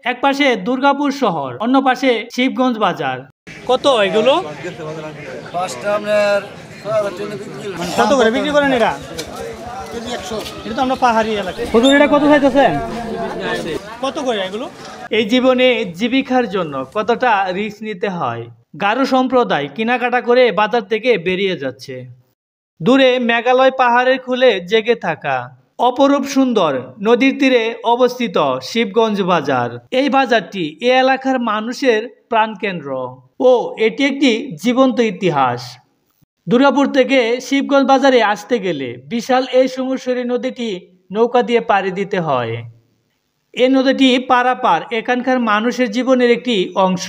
এক পাশে দুর্গাপুর শহর, অন্য পাশে শিবগঞ্জ বাজার। কত এগুলো? কত করে বিক্রি করেন এটা? এটা তো আমরা পাহাড়ি এলাকা। এটা কত চাইতেছেন? কত করে এগুলো? এই জীবনে জীবিকার জন্য কতটা রিস্ক নিতে হয়। গারো সম্প্রদায় কেনাকাটা করে বাজার থেকে বেরিয়ে যাচ্ছে। দূরে মেঘালয় পাহাড়ের খুলে জেগে থাকা অপরূপ সুন্দর নদীর তীরে অবস্থিত শিবগঞ্জ বাজার। এই বাজারটি এ এলাকার মানুষের প্রাণকেন্দ্র ও এটি একটি জীবন্ত ইতিহাস। দুর্গাপুর থেকে শিবগঞ্জ বাজারে আসতে গেলে বিশাল এই সুমুশ্বরী নদীটি নৌকা দিয়ে পাড়ি দিতে হয়। এই নদীটি পারাপার এখানকার মানুষের জীবনের একটি অংশ।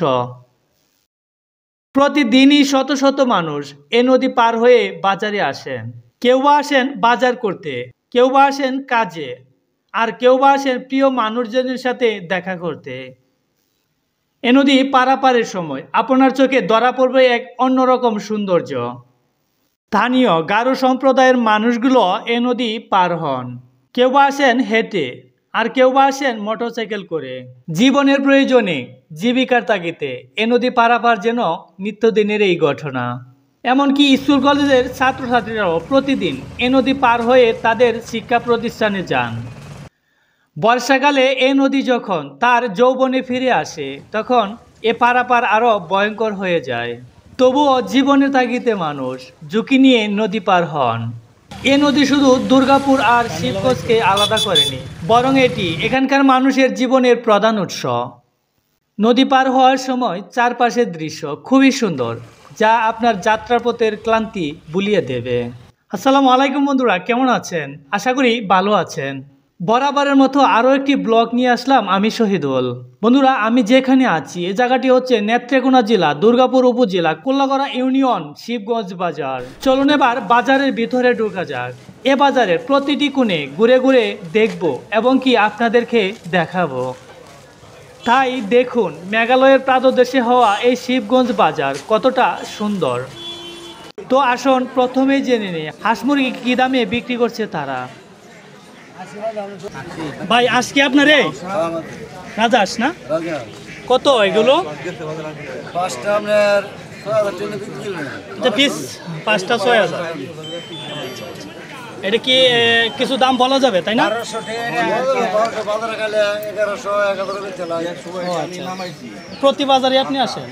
প্রতিদিনই শত শত মানুষ এ নদী পার হয়ে বাজারে আসেন। কেউ বা আসেন বাজার করতে, কেউ বা আসেন কাজে, আর কেউ বা আসেন প্রিয় মানুষজনের সাথে দেখা করতে। এ নদী পারাপারের সময় আপনার চোখে ধরা পড়বে এক অন্যরকম সৌন্দর্য। স্থানীয় গারো সম্প্রদায়ের মানুষগুলো এ নদী পার হন। কেউ বা আসেন হেঁটে, আর কেউ বা আসেন মোটরসাইকেল করে। জীবনের প্রয়োজনে, জীবিকার তাগিদে এ নদী পারাপার যেন নিত্যদিনের এই ঘটনা। এমনকি স্কুল কলেজের ছাত্রছাত্রীরাও প্রতিদিন এ নদী পার হয়ে তাদের শিক্ষা প্রতিষ্ঠানে যান। বর্ষাকালে এ নদী যখন তার যৌবনে ফিরে আসে তখন এ পারাপার আরও ভয়ঙ্কর হয়ে যায়। তবুও জীবনের তাগিদে মানুষ ঝুঁকি নিয়ে নদী পার হন। এ নদী শুধু দুর্গাপুর আর শিবগঞ্জকে আলাদা করেনি, বরং এটি এখানকার মানুষের জীবনের প্রধান উৎস। নদী পার হওয়ার সময় চারপাশের দৃশ্য খুবই সুন্দর, যা আপনার যাত্রাপথের ক্লান্তি ভুলিয়ে দেবে। আসসালামু আলাইকুম বন্ধুরা, কেমন আছেন? আশা করি ভালো আছেন। বরাবরের মতো আরও একটি ব্লগ নিয়ে আসলাম আমি শহীদুল। বন্ধুরা, আমি যেখানে আছি এই জায়গাটি হচ্ছে নেত্রকোনা জেলা, দুর্গাপুর উপজেলা, কোল্লাগড়া ইউনিয়ন, শিবগঞ্জ বাজার। চলুন এবার বাজারের ভিতরে ঢোকা যাক। এ বাজারের প্রতিটি কোণে ঘুরে ঘুরে দেখব এবং কি আপনাদেরকে দেখাবো। তাই দেখুন মেঘালয়ের প্রাদদেশে হওয়া এই শিবগঞ্জ বাজার কতটা সুন্দর। তো আসুন প্রথমেই জেনে নিই হাঁস মুরগি কী দামে বিক্রি করছে তারা। ভাই আজকে আপনারে রাজাস না কত এগুলো? পিস 5টা 6,000। এটা কি কিছু দাম বলা যাবে তাই না? প্রতি বাজারে আপনি আসেন?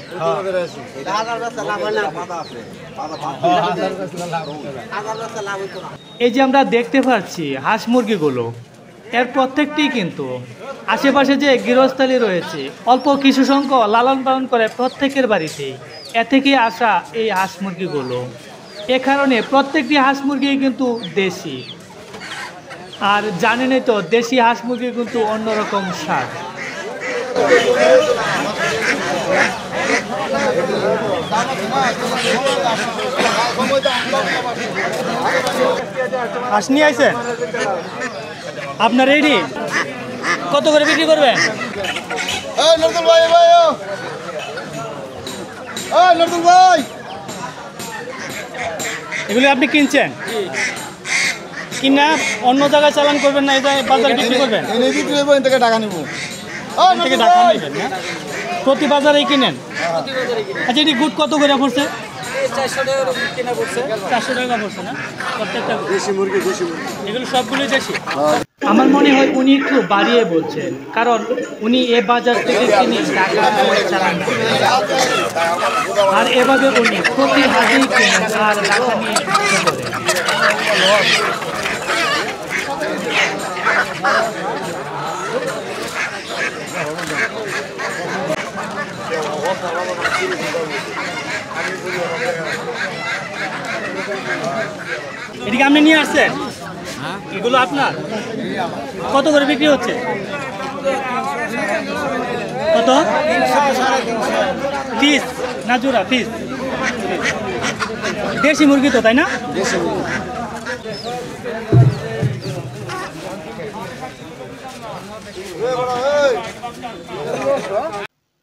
এই যে আমরা দেখতে পাচ্ছি হাঁস মুরগিগুলো, এর প্রত্যেকটি কিন্তু আশেপাশে যে গৃহস্থালী রয়েছে অল্প কিছু সংখ্যক লালন পালন করে প্রত্যেকের বাড়িতেই। এ থেকে আসা এই হাঁস মুরগিগুলো, এ কারণে প্রত্যেকটি হাঁস মুরগি কিন্তু দেশি। আর জানেনই তো দেশি হাঁস মুরগি কিন্তু অন্যরকম স্বাদ। হাঁস নিয়ে আইছেন আপনার? রেডি কত করে বিক্রি করবেন? এগুলি আপনি কিনছেন কিনা অন্য জায়গায় চালান করবেন না, এই বাজারে বিক্রি করবেন? টাকা নেব, টাকা নেবেন না? প্রতি বাজারেই কিনেন? আচ্ছা, এটি গুড কত করে পড়ছে? 400 টাকা পড়ছে না? প্রত্যেকটা এগুলো সবগুলোই দেশি। আমার মনে হয় উনি একটু বাড়িয়ে বলছেন, কারণ উনি এ বাজার থেকে কিনে টাকা চালান আর এভাবে উনি প্রতি হাটেই কিনেন আর টাকা নিয়ে করেন। এদিকে আপনি নিয়ে আসছেন? এগুলো আপনার? কত করে বিক্রি হচ্ছে? কত পিস না জোড়া? পিস। দেশি মুরগি তো তাই না?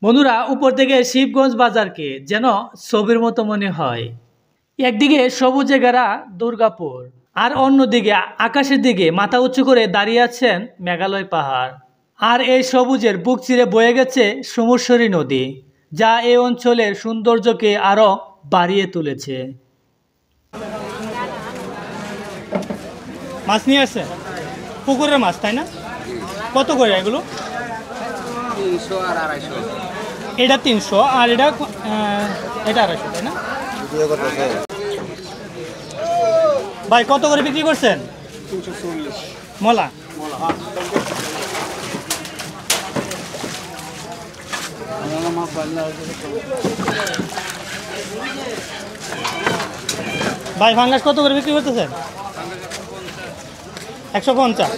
বন্ধুরা, উপর থেকে শিবগঞ্জ বাজারকে যেন ছবির মতো মনে হয়। একদিকে সবুজে ঘেরা দুর্গাপুর, আর অন্যদিকে আকাশের দিকে মাথা উঁচু করে দাঁড়িয়ে আছেন মেঘালয় পাহাড়। আর এই সবুজের বুক চিরে বয়ে গেছে সমুশ্বরী নদী, যা এই অঞ্চলের সৌন্দর্যকে আরও বাড়িয়ে তুলেছে। মাছ নিয়ে আসছে, পুকুরের মাছ তাই না? কত করে এগুলো? 300 আর 250। এটা 300 আর এটা 250 তাই না? ভাই কত করে বিক্রি করছেন? 340। মলা ভাই ফাঙ্গাস কত করে বিক্রি করতেছেন? 150।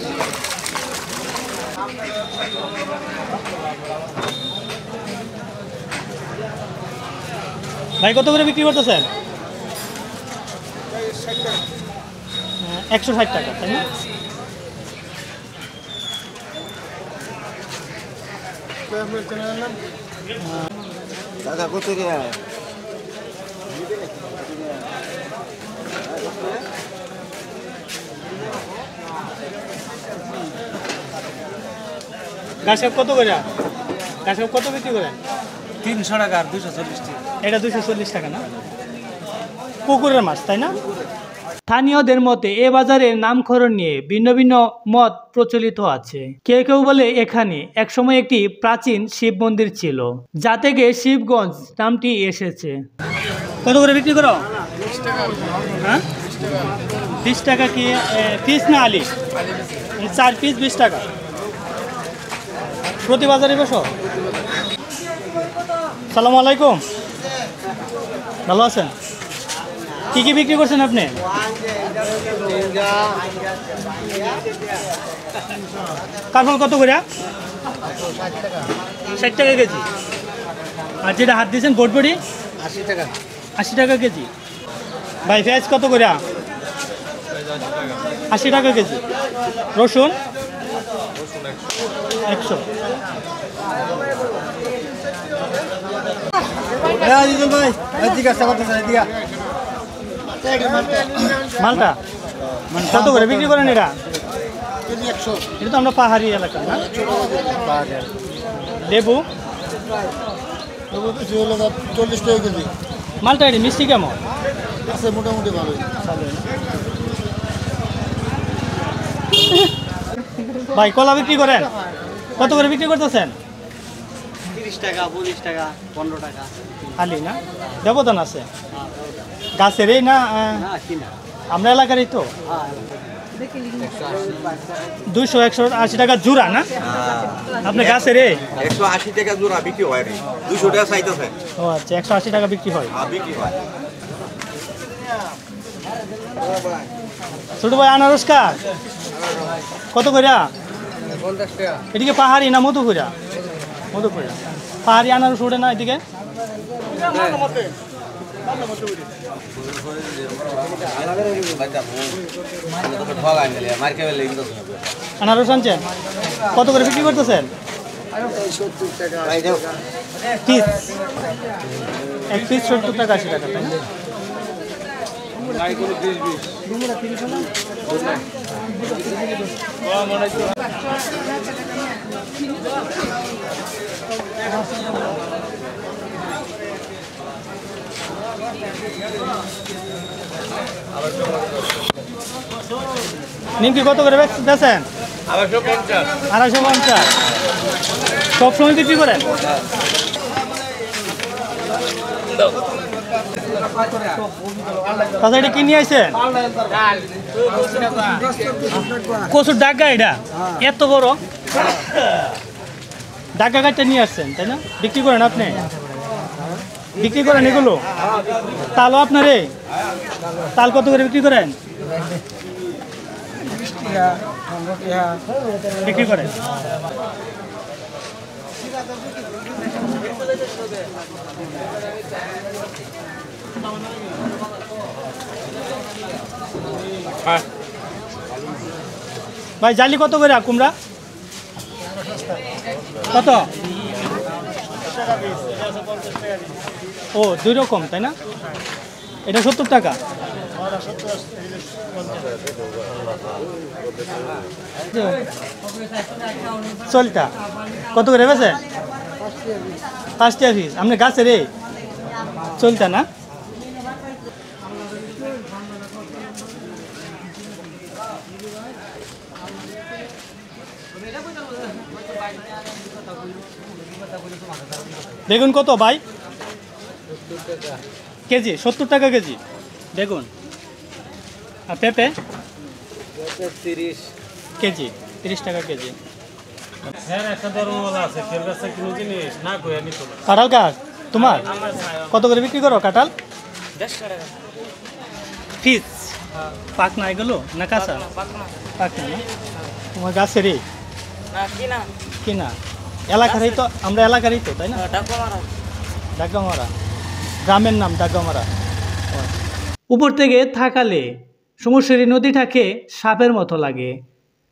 ভাই কত করে বিক্রি করতেছেন? 160 টাকা তাই না? দাদা কত রে? গাছের কত করে? গাছের কত বিক্রি করেন? 300 টাকা আর 240 টাকা। এটা 240 টাকা না? পুকুরের মাছ তাই না? স্থানীয়দের মতে এ বাজারের নামকরণ নিয়ে ভিন্ন ভিন্ন মত প্রচলিত আছে। কেউ কেউ বলে এখানে একসময় একটি প্রাচীন শিব মন্দির ছিল, যা থেকে শিবগঞ্জ নামটি এসেছে। কত করে বিক্রি করো? 20 টাকা। হ্যাঁ 20 টাকা কি পিস না আলি? 4 পিস 20 টাকা। প্রতি বাজারে বসো? সালামু আলাইকুম, ভালো আছেন? কি কি বিক্রি করছেন আপনি? কাঁঠাল কত করে? 60 টাকা কেজি। আর যেটা হাত দিয়েছেন বটবটি? 80 টাকা। 80 টাকা কেজি। ভাই পেঁয়াজ কত করে? 80 টাকা কেজি। রসুন? 100। মালটা কত করে বিক্রি করেন এটা? এটা তো আমরা পাহাড়ি এলাকা না? লেবু? 40 টাকা কেজি। মালটা এটি মিষ্টি কেমন? আছে মোটামুটি ভালো। ভাই কলা বিক্রি করেন? কত করে বিক্রি করতেছেন? 30 টাকা, 40 টাকা, 15 টাকা। খালি না? ব্যবধান আছে গাছের এই না? না কিনা। আমরা এলাকারই তো। 200 180 টাকা জোড়া না? আপনি গাছের এই 180 টাকা জোড়া বিক্রি হয় রে, 200 টাকা চাইতেছে। ও আচ্ছা, 180 টাকা বিক্রি হয়। বিক্রি হয়। ছোট ভাই আনারস কার কত করে? 50 টাকা। এদিকে পাহাড়ি না মধুপুরা? মধুপুরা। পাহাড়ি আনারস ওঠে না এদিকে? আনারস আনছেন? কত করে বিক্রি করতেছেন? 70 টাকা। পিস? এক পিস 70 টাকা 80 টাকা তাই না? নিমকি কত করে বেচেন? 250। সব সময় বিক্রি করেন? তাছাড়া এটা কি নিয়ে আসছেন? কচুর ডাগা, এটা এত বড় ডাগা গাছটা নিয়ে আসছেন তাই না? বিক্রি করেন আপনি? বিক্রি করেন এগুলো? তালও আপনার? তাল কত করে বিক্রি করেন? বিক্রি করেন। ভাই জালি কত করে কুমড়া? কত? ও 2 রকম তাই না? এটা 70 টাকা। চলটা কত করে বেছে? 5 টাকা পিস। আপনি গাছে রে চলতা না? বেগুন কত ভাই কেজি? 70 টাকা কেজি বেগুন। আর পেঁপে 30 কেজি 30 টাকা কেজি। কাঁঠাল গাছ তোমার কত করে বিক্রি করো কাঁঠাল? 150 টাকা পিস। পাক না এগুলো না কাঁচা? পাক না, তোমার গাছেরই না কিনা? এলাকারই তো, আমরা এলাকারই তো, তাই না? ডাকগামারা গ্রামের নাম ডাকগামারা। উপর থেকে থাকালে সমুদ্রের নদীটাকে সাপের মতো লাগে,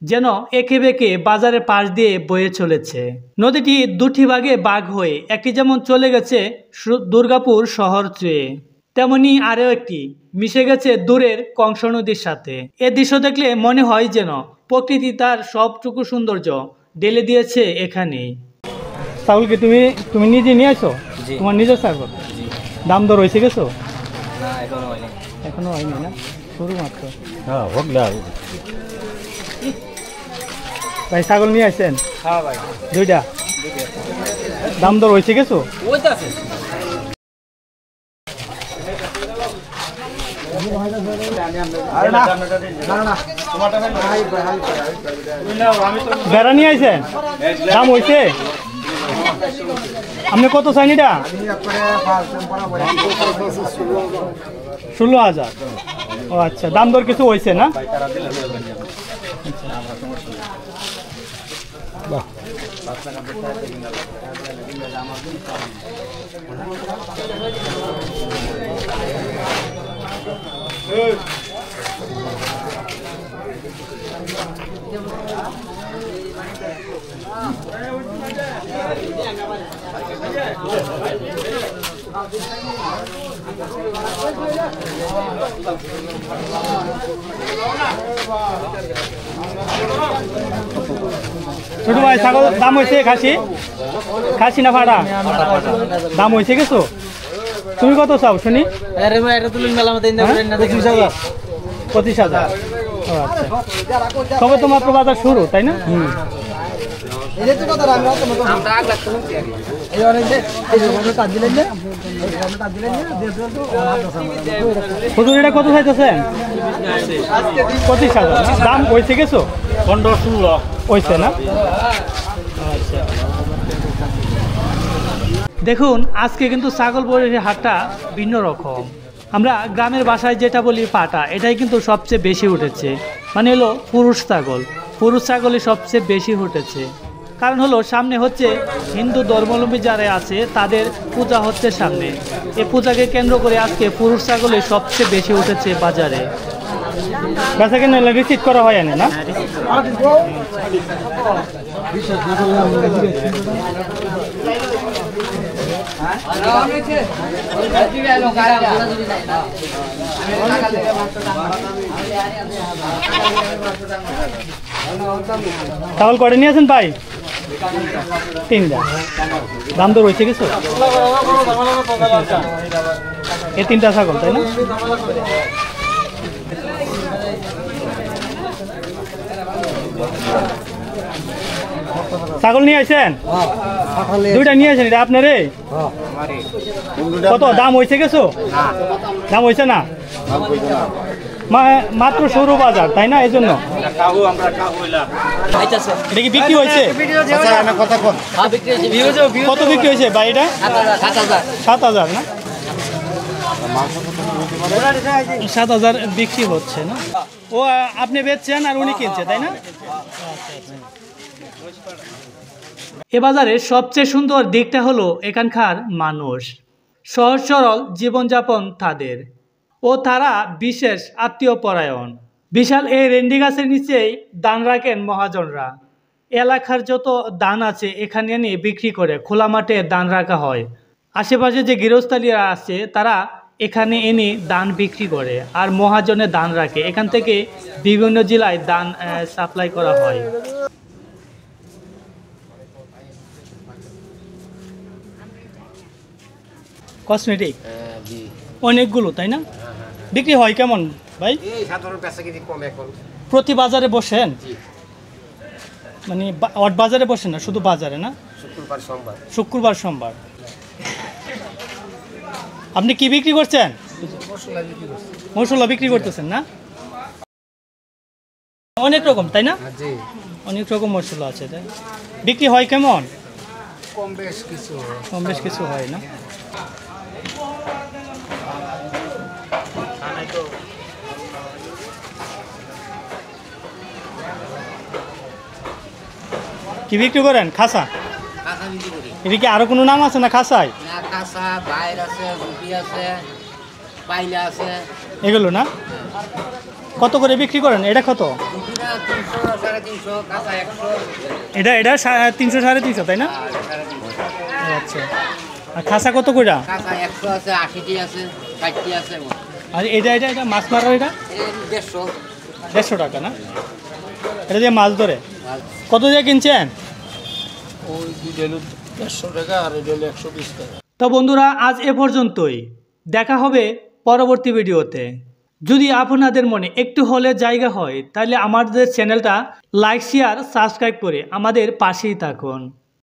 যেন একে বেঁকে বাজারের পাশ দিয়ে বয়ে চলেছে। নদীটি দুটি ভাগে ভাগ হয়ে একটি যেমন চলে গেছে দুর্গাপুর শহর চেয়ে, তেমনি আরও একটি মিশে গেছে দূরের কংস নদীর সাথে। এ দৃশ্য দেখলে মনে হয় যেন প্রকৃতি তার সবটুকু সৌন্দর্য ঢেলে দিয়েছে এখানেই। ছাগল কি তুমি নিজে নিয়ে আসো? তোমার নিজের ছাগল? দাম দর হয়েছে গেছো? না এখনো হয়নি। এখনো হয়নি না, শুরু মাত্র। ভাই ছাগল নিয়ে আসছেন? হ্যাঁ ভাই, দুইটা। দাম দর হয়েছে গেছো? ওইটা আছে। বেড়া নিয়ে আসছেন? দাম হয়েছে? আপনি কত চাইনি এটা? 16,000। ও আচ্ছা, দাম দর কিছু হয়েছে না? বাহ। ছোট ভাই ছাগল দাম হয়েছে? খাসি না ফাটা? দাম হয়েছে গেছো? তুমি কত চাও শুনি? আরে ভাই এটা তুলুন মেলা মতো 25,000। 25,000। ও আচ্ছা, তবে তো মাত্র বাজার শুরু, তাই না? হুজুর এটা কত চাইতেছেন? 25,000। দাম হয়েছে গেছো? 15-16 হয়েছে না? আচ্ছা, দেখুন আজকে কিন্তু ছাগল বড়ির হাটটা ভিন্ন রকম। আমরা গ্রামের ভাষায় যেটা বলি পাটা, এটাই কিন্তু সবচেয়ে বেশি উঠেছে। মানে হলো পুরুষ ছাগলই সবচেয়ে বেশি উঠেছে। কারণ হলো সামনে হচ্ছে হিন্দু ধর্মাবলম্বী যারা আছে তাদের পূজা হচ্ছে সামনে। এই পূজাকে কেন্দ্র করে আজকে পুরুষ ছাগলই সবচেয়ে বেশি উঠেছে বাজারে। বেচা কেনা রিসিভ করা হয় না? ছাগল কয়টা নিয়েছেন ভাই? 3টা। দাম দর হয়েছে কিছু? এই 3টা ছাগল, তাই না? ছাগল নিয়ে আসেন? দুইটা নিয়ে আসেন, এটা আপনারে? কত দাম হয়েছে কিছু? দাম হয়েছে না? মাত্র সরু বাজার, তাই না? এই জন্য এটা কি বিক্রি হয়েছে? কত বিক্রি হয়েছে ভাই এটা? 7,000 না? 7,000 বিক্রি হচ্ছে না? ও আপনি বেচছেন আর উনি কিনছে, তাই না? এ বাজারের সবচেয়ে সুন্দর দিকটা হলো এখানকার মানুষ। সহজ সরল জীবনযাপন তাদের, ও তারা বিশেষ আত্মীয় পরায়ণ। বিশাল এই রেন্ডি গাছের নিচেই দান রাখেন মহাজনরা। এলাকার যত দান আছে এখানে এনে বিক্রি করে খোলা মাঠে দান রাখা হয়। আশেপাশে যে গৃহস্থালীরা আছে তারা এখানে এনে ধান বিক্রি করে আর মহাজনে ধান রাখে। এখান থেকে বিভিন্ন জেলায় ধান সাপ্লাই করা হয়। কসমেটিক অনেকগুলো, তাই না? বিক্রি হয় কেমন ভাই? প্রতি বাজারে বসেন? মানে অট বাজারে বসেন না, শুধু বাজারে না? শুক্রবার সোমবার। আপনি কি বিক্রি করছেন? মশলা বিক্রি করতেছেন না? অনেক রকম, তাই না? অনেক রকম মশলা আছে, তাই বিক্রি হয় কেমন? কম বেশ কিছু হয় না? কি বিক্রি করেন? খাসা? এটা কি আরো কোনো নাম আছে না খাসায়? এগুলো না? কত করে বিক্রি করেন? এটা কত? এটা 300 350, তাই না? আচ্ছা, আর খাসা কত করে? আর এটা এটা এটা মাছ মারা, এটা 150 টাকা না? এটা দিয়ে মাছ ধরে কত দিয়ে কিনছেন? তো বন্ধুরা, আজ এ পর্যন্তই। দেখা হবে পরবর্তী ভিডিওতে। যদি আপনাদের মনে একটু হলে জায়গা হয় তাহলে আমাদের চ্যানেলটা লাইক শেয়ার সাবস্ক্রাইব করে আমাদের পাশেই থাকুন।